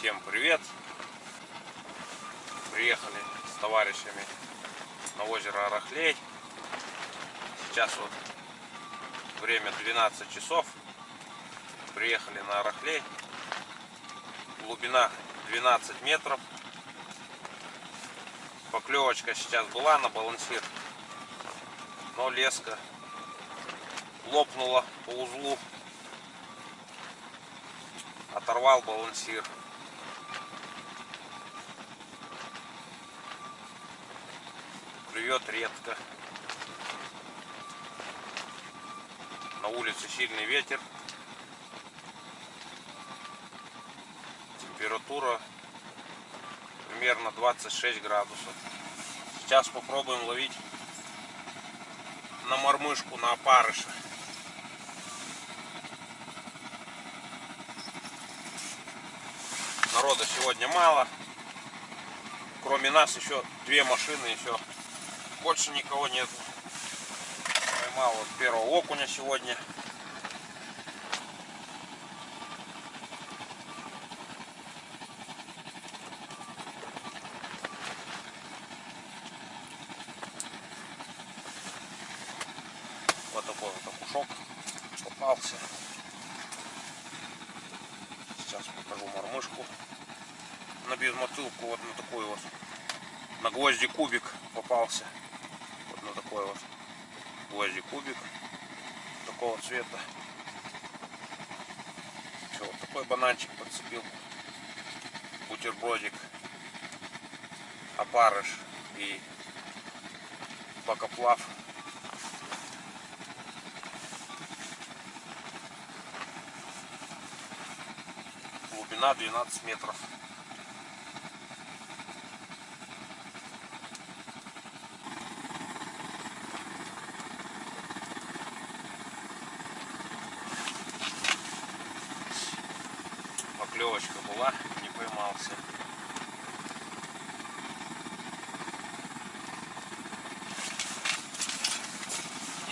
Всем привет! Приехали с товарищами на озеро Арахлей. Сейчас вот время 12 часов. Приехали на Арахлей. Глубина 12 метров. Поклевочка сейчас была на балансир, но леска лопнула по узлу. Оторвал балансир. Клюет редко. На улице сильный ветер. Температура примерно 26 градусов. Сейчас попробуем ловить на мормышку, на опарыша. Народа сегодня мало. Кроме нас еще две машины, еще больше никого нет. Поймал вот первого окуня сегодня. Вот такой вот окушок попался. Сейчас покажу мормышку. На безмотылку вот на такой вот. На гвозди кубик попался. Вот на такой вот гвозди кубик. Такого цвета. Все, вот такой бананчик подцепил. Бутербродик. Опарыш и бакоплав. Глубина 12 метров. Поклевочка была, не поймался.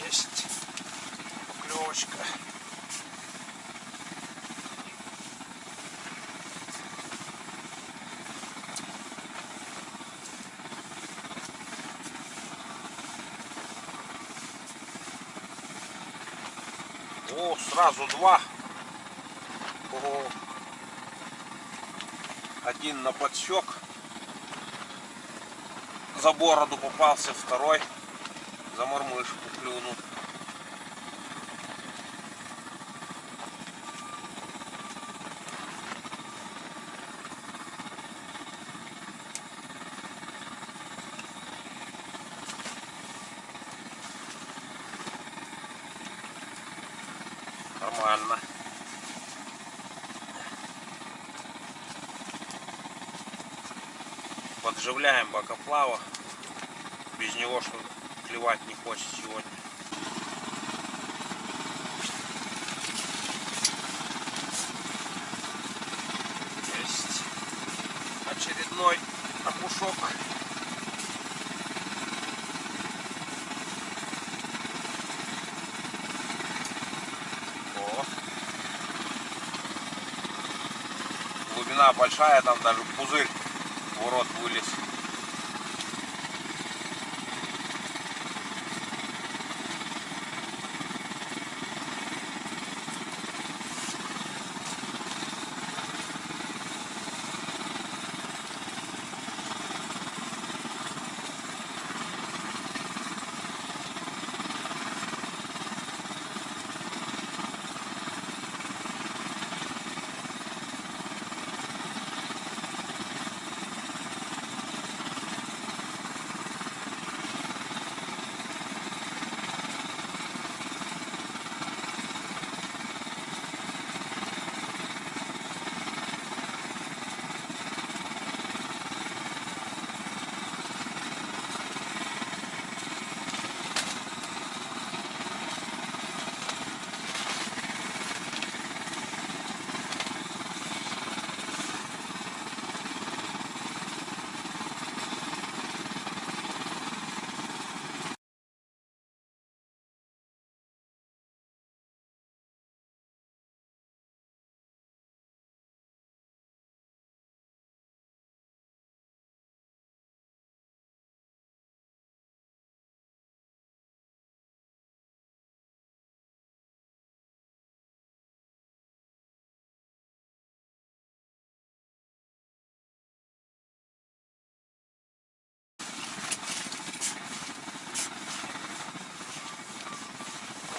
Есть поклевочка. О, сразу два. Ого. Один на подсек. За бороду попался, второй за мормышку клюнул. Нормально. Подживляем бакоплава. Без него что клевать не хочет сегодня. Есть очередной окушок. О. Глубина большая, там даже пузырь в рот вылез.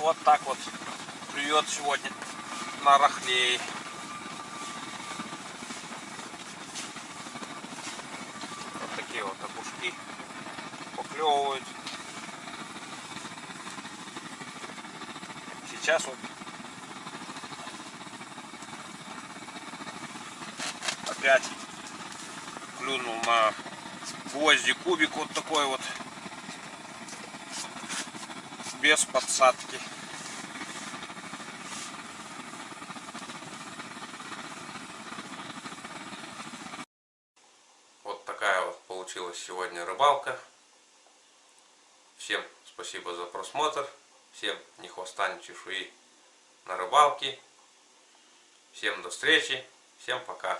Вот так вот клюет сегодня на рахлей. Вот такие вот окушки поклевывают. Сейчас вот опять клюнул на гвозди кубик вот такой вот, без подсадки. Вот такая вот получилась сегодня рыбалка. Всем спасибо за просмотр. Всем ни хвоста, ни чешуи на рыбалке. Всем до встречи. Всем пока.